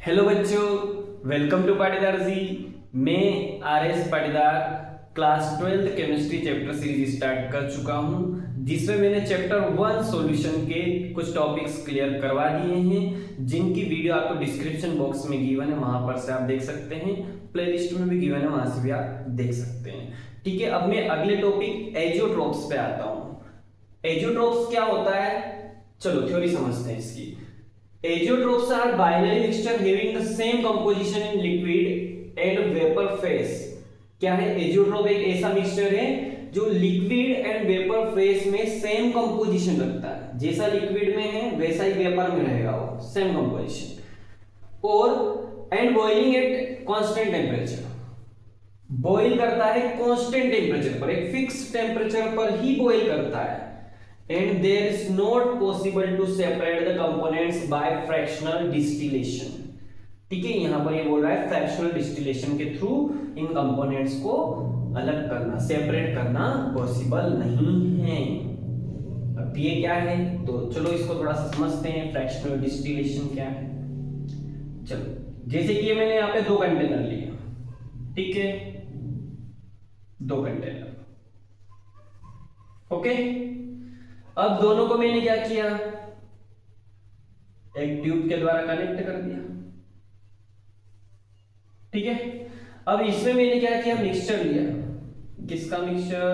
Hello बच्चों, welcome to Patidar जी। मैं RS. Patidar class 12th chemistry chapter series start कर चुका हूं, जिसमें मैंने चैप्टर 1 सॉल्यूशन के कुछ टॉपिक्स क्लियर करवा दिए हैं, जिनकी वीडियो आपको डिस्क्रिप्शन बॉक्स में गिवन है, वहां पर से आप देख सकते हैं। प्लेलिस्ट में भी गिवन है, वहां से भी आप देख सकते हैं। ठीक है, अब मैं अगले टॉपिक एजियोट्रोप्स पे आता हूं। एजियोट्रोप्स क्या होता है, चलो थ्योरी समझते हैं इसकी। Azeotrophs are binary mixture having the same composition in liquid and vapor phase। क्या है एजियोट्रोप? एक ऐसा मिक्सचर है जो लिक्विड एंड वेपर फेज में सेम कंपोजिशन रखता है। जैसा लिक्विड में है वैसा ही वेपर में रहेगा, वो सेम कंपोजिशन। और and boiling at constant temperature, boil करता है कांस्टेंट टेम्परेचर पर, एक फिक्स टेम्परेचर पर ही बॉइल करता है। And there is not possible to separate the components by fractional distillation। ठीक है, यहां पर ये बोल रहा है फ्रैक्शनल डिस्टिलेशन के थ्रू इन कंपोनेंट्स को अलग करना, सेपरेट करना पॉसिबल नहीं है। अब ये क्या है, तो चलो इसको थोड़ा सा समझते हैं। फ्रैक्शनल डिस्टिलेशन क्या है, चलो जैसे कि ये मैंने यहाँ पे 2 कंटेनर लिए, ठीक है, 2 कंटेनर, ओके। अब दोनों को मैंने क्या किया, एक ट्यूब के द्वारा कनेक्ट कर दिया, ठीक है। अब इसमें मैंने क्या किया, मिक्सचर लिया। किसका मिक्सचर?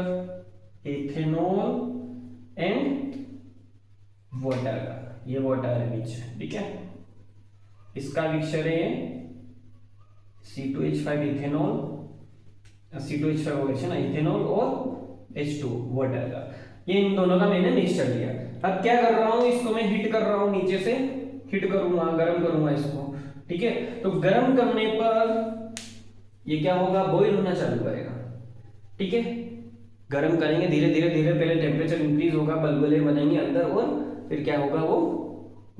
इथेनॉल एंड वाटर का। ये वाटर है नीचे, ठीक है। इसका मिक्सचर है C2H5 इथेनॉल, C2H5 हो गया ना, इथेनॉल और H2 वाटर का। ये इन दोनों का मैंने मिक्सचर लिया। अब क्या कर रहा हूं, इसको मैं हीट कर रहा हूं, नीचे से हीट करूंगा, गर्म करूंगा इसको, ठीक है। तो गर्म करने पर ये क्या होगा, बॉईल होना चालू करेगा, ठीक है। गर्म करेंगे धीरे धीरे धीरे, पहले टेम्परेचर इंक्रीज होगा, बुलबुले बनेंगे अंदर, और फिर क्या होगा, वो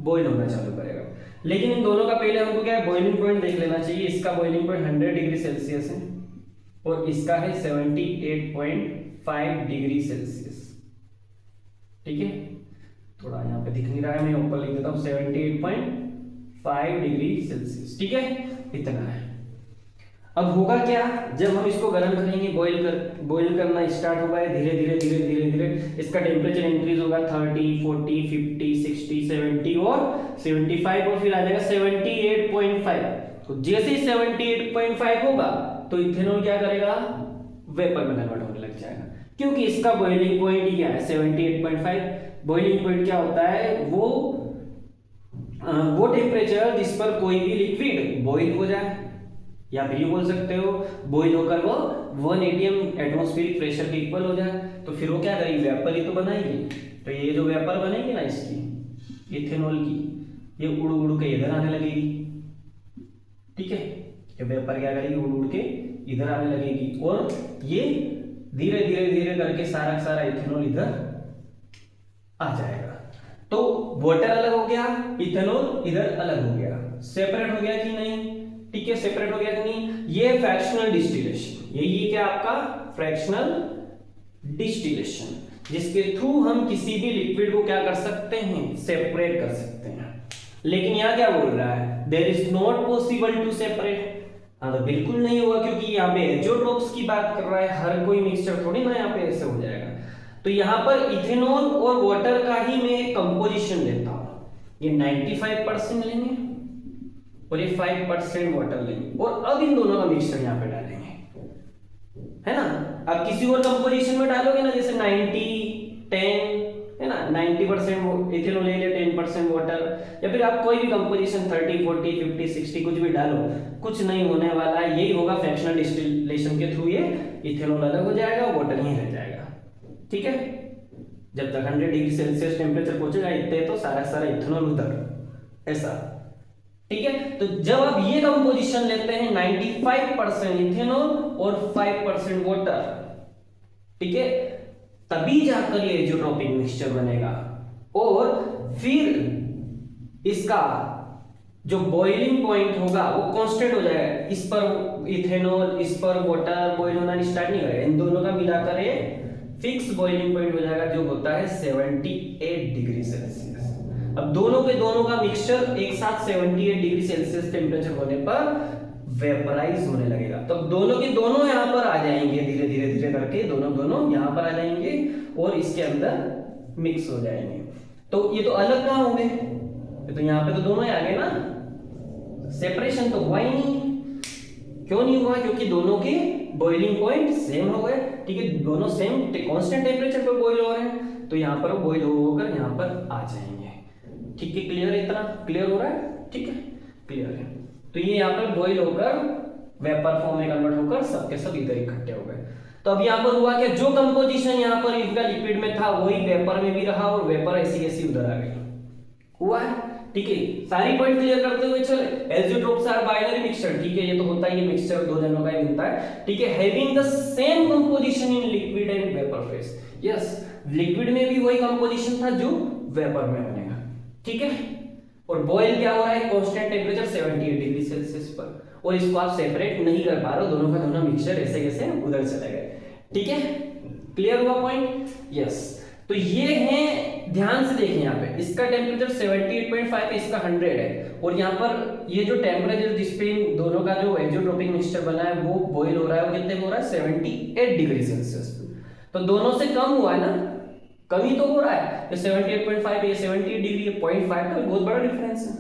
बॉईल होना चालू करेगा। लेकिन इन दोनों का पहले हमको क्या है, बॉइलिंग पॉइंट देख लेना चाहिए। इसका बॉइलिंग पॉइंट 100 डिग्री सेल्सियस है और इसका है 78.5 डिग्री सेल्सियस, ठीक है। थोड़ा यहाँ पे दिख नहीं रहा है, मैं ऊपर लिख देता हूँ 78.5 डिग्री सेल्सियस, ठीक है, इतना है। अब होगा क्या, जब हम इसको गर्म करेंगे, बॉईल करना स्टार्ट होगा, धीरे धीरे धीरे धीरे धीरे इसका टेम्परेचर इंक्रीज होगा 30, 40, 50, 60, 70 और 75, और फिर आ जाएगा 78.5। तो जैसे ही 78.5 होगा तो इथेनॉल क्या करेगा, वेपर में कन्वर्ट होने लग जाएगा, क्योंकि इसका बॉइलिंग पॉइंट क्या है, 78.5। बॉइलिंग पॉइंट क्या होता है, वो टेम्परेचर जिस पर कोई भी लिक्विड बॉइल हो जाए, या फिर ये बोल सकते हो बॉइल होकर वो 1 atm एटमॉस्फेरिक प्रेशर के इक्वल हो जाए। तो फिर वो क्या करेगी, वेपर ही तो बनाएगी। तो ये जो वेपर बनेगी ना इसकी, इथेनॉल की, ये उड़ उड़ के इधर आने लगेगी, ठीक है। ये वेपर क्या करेगी, उड़ उड़ के इधर आने लगेगी, और ये धीरे धीरे धीरे करके सारा सारा इथेनॉल इधर आ जाएगा। तो वाटर अलग हो गया, इथेनॉल इधर अलग हो गया, सेपरेट हो गया कि नहीं, ठीक है, सेपरेट हो गया कि नहीं। ये फ्रैक्शनल डिस्टिलेशन, यही क्या आपका फ्रैक्शनल डिस्टिलेशन, जिसके थ्रू हम किसी भी लिक्विड को क्या कर सकते हैं, सेपरेट कर सकते हैं। लेकिन यहां क्या बोल रहा है, there is not possible to separate. हाँ, तो बिल्कुल नहीं होगा, क्योंकि यहाँ पे एजियोट्रोप्स की बात कर रहा है, हर कोई मिक्सचर थोड़ी ना यहाँ पे ऐसे हो जाएगा। तो यहाँ पर इथेनॉल और वाटर का ही मैं कंपोजिशन लेता हूँ। ये 95% लेंगे और ये 5% वाटर लेंगे, और अब इन दोनों का मिक्सचर यहाँ पे डालेंगे, है ना। अब किसी और कंपोजिशन में डालोगे ना, जैसे 90-10 है ना, 90% इथेनॉल ले लिया, 10% वाटर, या फिर आप कोई भी कंपोजिशन 30, 40, 50, 60 कुछ भी डालो, कुछ नहीं होने वाला है। यही होगा फ्रैक्शनल डिस्टिलेशन के थ्रू, ये इथेनॉल अलग हो जाएगा, वाटर यहीं रह जाएगा, ठीक है। जब तक 100 डिग्री सेल्सियस टेम्परेचर पहुंचेगा इतने, तो सारा सारा इथेनॉल उधर, ऐसा, ठीक है। तो जब आप ये कंपोजिशन लेते हैं 95% इथेनॉल और 5% वाटर, ठीक है, तभी जाकर ये एजियोट्रोपिक मिक्सचर बनेगा। और फिर इसका जो बॉइलिंग पॉइंट होगा वो कांस्टेंट हो जाएगा। इस पर इथेनॉल, इस पर वाटर बॉइल होना स्टार्ट नहीं करेगा, इन दोनों का मिलाकर ये फिक्स बॉइलिंग पॉइंट हो जाएगा, जो होता है 78 डिग्री सेल्सियस। अब दोनों के दोनों का मिक्सचर एक साथ 78 डिग्री सेल्सियस टेम्परेचर होने पर वेपराइज होने लगेगा। तो दोनों के दोनों यहाँ पर आ जाएंगे, धीरे धीरे धीरे करके दोनों दोनों यहाँ पर आ जाएंगे और इसके अंदर मिक्स हो जाएंगे। तो ये तो अलग कहाँ होंगे, तो यहाँ पे तो दोनों ही आ गए ना, सेपरेशन तो हुआ ही नहीं। क्यों नहीं हुआ, क्योंकि दोनों के बॉइलिंग पॉइंट सेम हो गए, ठीक है, दोनों सेम कांस्टेंट टेम्परेचर पर बॉइल हो रहे हैं, तो यहाँ पर बॉइल होकर यहाँ पर आ जाएंगे। ठीक है, क्लियर है, इतना क्लियर हो रहा है, ठीक है, क्लियर है। तो ये यहाँ पर बॉइल होकर वेपर फॉर्म में कन्वर्ट होकर सबके सब इधर इकट्ठे हो गए। तो अब यहाँ पर हुआ कि जो कंपोजिशन यहाँ पर इनका लिक्विड में था वही वेपर में भी रहा और वेपर ऐसी ऐसी उधर आ गई, हुआ है, ठीक है। सारी पॉइंट क्लियर करते हुए चले, एजियोट्रोप्स आर बाइनरी मिक्सचर, ठीक है, ये तो होता ही है, मिक्सचर दो जनों का ही बनता है, ठीक है, having the same composition in liquid and vapour phase. Yes, liquid में भी वही कंपोजिशन था जो वेपर में बनेगा, ठीक है, और बॉयल क्या हो रहा है, कांस्टेंट टेम्परेचर 78 डिग्री सेल्सियस पर, और इसको आप सेपरेट नहीं कर पा रहे हो, दोनों का दोनों मिक्सचर ऐसे कैसे उधर चले गए, ठीक है, क्लियर हुआ पॉइंट। यस, तो ये है, ध्यान से देखें यहाँ पे इसका टेम्परेचर 78.5 है, इसका 100 है, और यहाँ पर ये जो टेम्परेचर जिसपे इन दोनों का जो एजियोट्रोपिक मिक्सचर बना है वो बॉयल हो रहा है, वो कितने हो रहा है, 78 डिग्री सेल्सियस। तो दोनों से कम हुआ है ना, कमी तो हो रहा है, 78.5 ये 78 डिग्री है, 0.5 का बहुत बड़ा डिफरेंस है,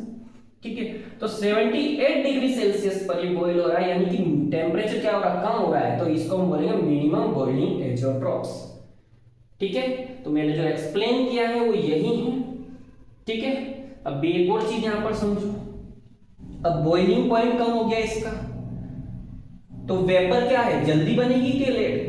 ठीक है। तो 78 डिग्री सेल्सियस पर ये बॉयल हो रहा है, यानी कि टेम्परेचर क्या हो रहा है, कम हो रहा है, तो इसको हम बोलेंगे मिनिमम बॉइलिंग एजियोट्रोप्स, ठीक है। तो मैंने जो एक्सप्लेन किया है वो यही है, ठीक है। अब एक और चीज यहां पर समझो, अब बॉइलिंग पॉइंट कम हो गया इसका, तो वेपर क्या है, जल्दी बनेगी कि लेट,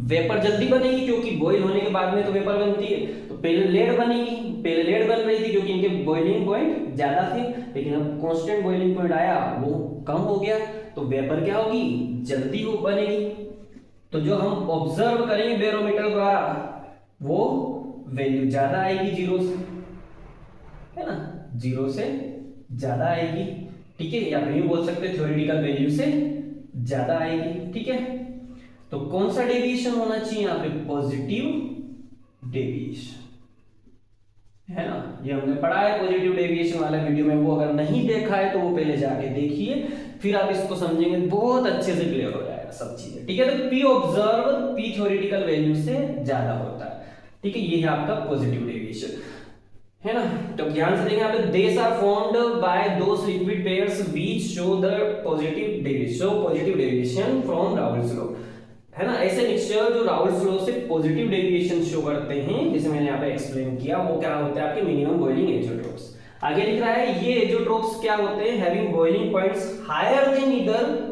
वेपर जल्दी बनेगी क्योंकि बॉईल होने के बाद में तो वेपर बनती है, तो पहले लेट बनेगी, पहले लेट बन रही थी क्योंकि इनके बॉइलिंग पॉइंट ज्यादा थे, लेकिन अब कांस्टेंट बॉइलिंग पॉइंट आया वो कम हो गया, तो वेपर क्या होगी, जल्दी हो बनेगी। तो जो हम ऑब्जर्व करेंगे बैरोमीटर द्वारा वो वैल्यू ज्यादा आएगी जीरो से, है ना, जीरो से ज्यादा आएगी, ठीक है, या फिर बोल सकते हैं थ्योरेटिकल वैल्यू से ज्यादा आएगी, ठीक है। तो कौन सा डेविएशन होना चाहिए यहाँ पे, पॉजिटिव डेविएशन, है ना, ये हमने पढ़ा है पॉजिटिव डेविएशन वाला वीडियो में, वो अगर नहीं देखा है तो वो पहले जाके देखिए, फिर आप इसको समझेंगे, बहुत अच्छे से क्लियर हो जाएगा सब चीजें, ठीक है। तो P observe P theoretical value से ज्यादा होता है, ठीक है, ये है आपका पॉजिटिव डेविएशन, है ना। तो ध्यान से देखें यहाँ पे, these are formed by those liquid pairs which show the positive deviation from Raoult's law, है ना। ऐसे मिक्सचर जो राउल्स लॉ से पॉजिटिव डेविएशन शो करते हैं, जैसे मैंने यहाँ पे एक्सप्लेन किया, वो क्या होते हैं आपके मिनिमम बॉइलिंग एजियोट्रोप्स। आगे लिख रहा है, ये एजियोट्रोप्स क्या होते हैं, having boiling points higher than either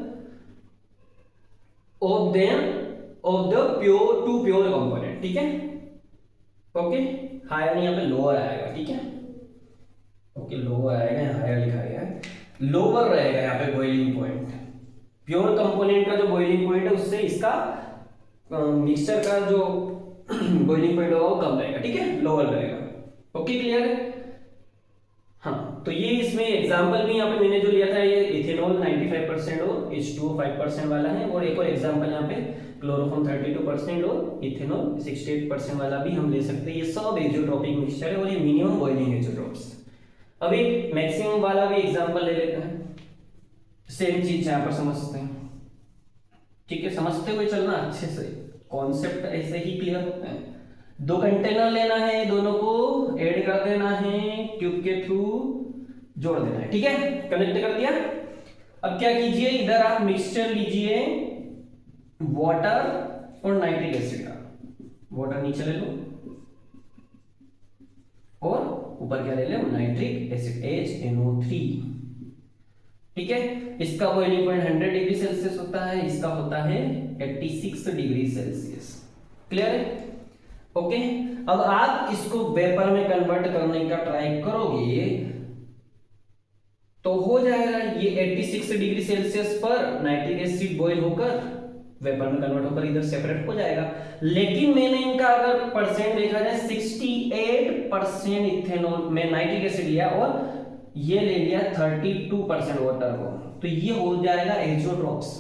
of the pure component, ठीक है, ओके, हायर नहीं, यहाँ पे लोअर आएगा, ठीक है, ओके, लोअर आएगा, हायर लिखा गया है, लोअर रहेगा यहाँ पे बॉइलिंग पॉइंट, प्योर कंपोनेंट का जो बॉइलिंग पॉइंट है उससे इसका मिक्सचर का जो बॉइलिंग पॉइंट होगा वो कम रहेगा, ठीक है, लोअर रहेगा, ओके, क्लियर है। हाँ, तो ये इसमें एग्जांपल भी यहाँ पे मैंने जो लिया था, ये इथेनॉल 95% और H2O 5% वाला है, और एक और एग्जांपल यहाँ पे क्लोरोफॉर्म 32% और इथेनॉल 68% वाला भी हम ले सकते हैं। ये सब एजियोट्रोपिक मिक्सचर है और ये मिनिमम बॉइलिंग एजियोट्रोप्स। अब एक मैक्सिमम वाला भी एग्जांपल ले लेते हैं, सेम चीज यहाँ पर समझते हैं, ठीक है, समझते हुए चलना अच्छे से, कॉन्सेप्ट ऐसे ही क्लियर होता है। दो कंटेनर लेना है, दोनों को ऐड कर देना है, ट्यूब के थ्रू जोड़ देना है, ठीक है, कनेक्ट कर दिया। अब क्या कीजिए, इधर आप मिक्सचर लीजिए वाटर और नाइट्रिक एसिड का, वाटर नीचे ले लो और ऊपर क्या ले लो, नाइट्रिक एसिड HNO3, ठीक है। इसका बॉइलिंग पॉइंट 100 डिग्री सेल्सियस होता है, इसका होता है 86 डिग्री सेल्सियस, क्लियर है, ओके। अब आप इसको वेपर में कन्वर्ट करने का ट्राई करोगे तो हो जाएगा, ये 86 डिग्री सेल्सियस पर नाइट्रिक एसिड बॉइल होकर वेपर में कन्वर्ट होकर इधर सेपरेट हो जाएगा। लेकिन मैंने इनका अगर परसेंट देखा जाए 68% इथेनॉल में नाइट्रिक एसिड लिया और ये ले लिया 32% वाटर को, तो ये हो जाएगा एजियोट्रोप्स।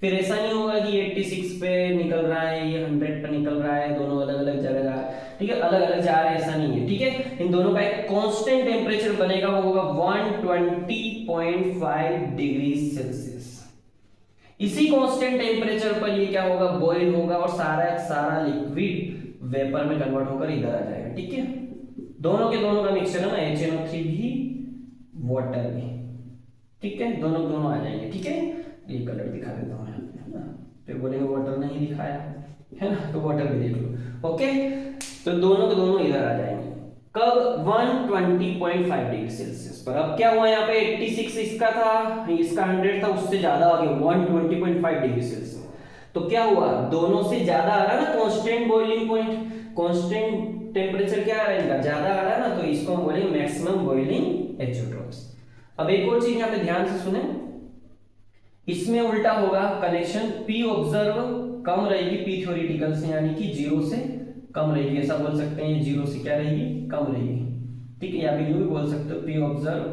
फिर ऐसा नहीं होगा कि 86 पे निकल रहा है, ये 100 पे निकल रहा है, दोनों अलग अलग जगह जा रहा है, ठीक है, अलग अलग जा रहे हैं ऐसा नहीं है, ठीक है। इन दोनों का एक कांस्टेंट टेम्परेचर बनेगा, वो होगा 120.5 डिग्री सेल्सियस। इसी कांस्टेंट टेम्परेचर पर ये क्या होगा, बॉयल होगा और सारा लिक्विड वेपर में कन्वर्ट होकर इधर आ जाएगा, ठीक है। दोनों के दोनों का मिक्सचर है ना, HNO3 भी वाटर भी, ठीक है, दोनों आ जाएंगे, ठीक है। ये कलर दिखा देता हूँ यहाँ पे, है ना, फिर बोलेंगे वाटर नहीं दिखाया, है ना, तो वाटर भी देख लो, ओके। तो दोनों के दोनों इधर आ जाएंगे कब, 120.5 डिग्री सेल्सियस पर। अब क्या हुआ यहाँ पे 86 इसका था, इसका 100 था, उससे ज्यादा आ गया 120.5 डिग्री सेल्सियस। तो क्या हुआ, दोनों से ज्यादा आ रहा है ना, constant boiling point, constant temperature क्या आ रहा है इनका, ज्यादा आ रहा है ना, तो इसको हम बोलेंगे मैक्सिमम बॉइलिंग एजियोट्रोप्स। अब एक और चीज यहाँ पे ध्यान से सुने, इसमें उल्टा होगा कनेक्शन, P ऑब्जर्व कम रहेगी P थ्योरेटिकल से, यानी कि 0 से कम रहेगी, ऐसा बोल सकते हैं, 0 से क्या रहेगी, कम रहेगी, ठीक है। या फिर यूं भी बोल सकते हो P ऑब्जर्व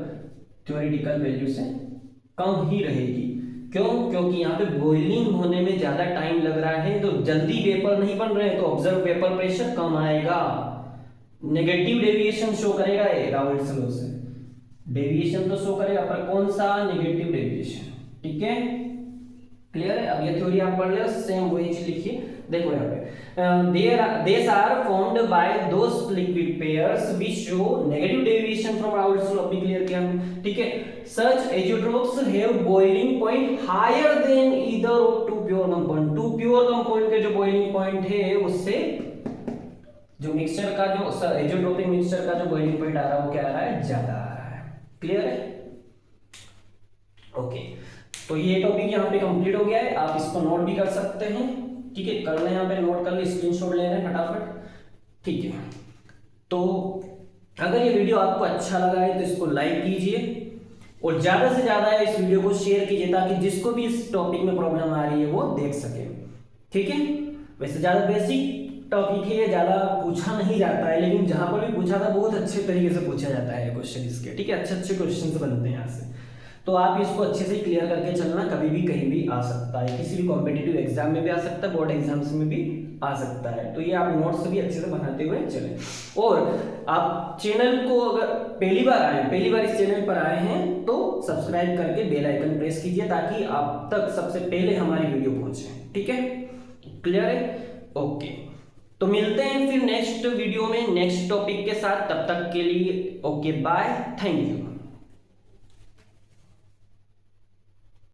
थ्योरेटिकल वैल्यू से कम ही रहेगी। क्यों, क्योंकि यहाँ पे बॉइलिंग होने में ज्यादा टाइम लग रहा है, तो जल्दी वेपर नहीं बन रहे हैं, तो ऑब्जर्व वेपर प्रेशर कम आएगा, नेगेटिव डेविएशन शो करेगा ये राउल्ट्स लॉ से, डेविएशन तो शो करेगा पर कौन सा, नेगेटिव डेविएशन, ठीक है, क्लियर है। अब ये थ्योरी आप पढ़ ले, सेम वही चीज लिखिए, देखो यहाँ पे these are formed by those liquid pairs which show negative deviation from Raoult's law, भी क्लियर किया हमने, ठीक है। such azeotrophs have boiling point higher than either of two pure compound, two pure compound के जो boiling point है उससे जो मिक्सचर का जो एजियोट्रोपिक मिक्सचर का जो बॉइलिंग पॉइंट आ रहा है वो क्या आ रहा है, ज्यादा आ रहा है, क्लियर है, ओके। तो ये टॉपिक यहाँ पे कंप्लीट हो गया है, आप इसको नोट भी कर सकते हैं, ठीक है, कर लें यहाँ पे नोट कर ले, स्क्रीनशॉट ले लें फटाफट, ठीक है। तो अगर ये वीडियो आपको अच्छा लगा है तो इसको लाइक कीजिए और ज्यादा से ज्यादा इस वीडियो को शेयर कीजिए, ताकि जिसको भी इस टॉपिक में प्रॉब्लम आ रही है वो देख सके, ठीक है। वैसे ज्यादा बेसिक टॉपिक है, ज्यादा पूछा नहीं जाता है, लेकिन जहां पर भी पूछा था बहुत अच्छे तरीके से पूछा जाता है क्वेश्चन इसके, ठीक है, अच्छे क्वेश्चन बनते हैं यहाँ से। तो आप इसको अच्छे से क्लियर करके चलना, कभी भी कहीं भी आ सकता है, किसी भी कॉम्पिटिटिव एग्जाम में भी आ सकता है, बोर्ड एग्जाम्स में भी आ सकता है। तो ये आप नोट्स भी अच्छे से बनाते हुए चलें। और आप चैनल को अगर पहली बार इस चैनल पर आए हैं तो सब्सक्राइब करके बेल आइकन प्रेस कीजिए, ताकि आप तक सबसे पहले हमारी वीडियो पहुंचे, ठीक है, क्लियर है, ओके। तो मिलते हैं फिर नेक्स्ट वीडियो में नेक्स्ट टॉपिक के साथ, तब तक के लिए ओके बाय, थैंक यू।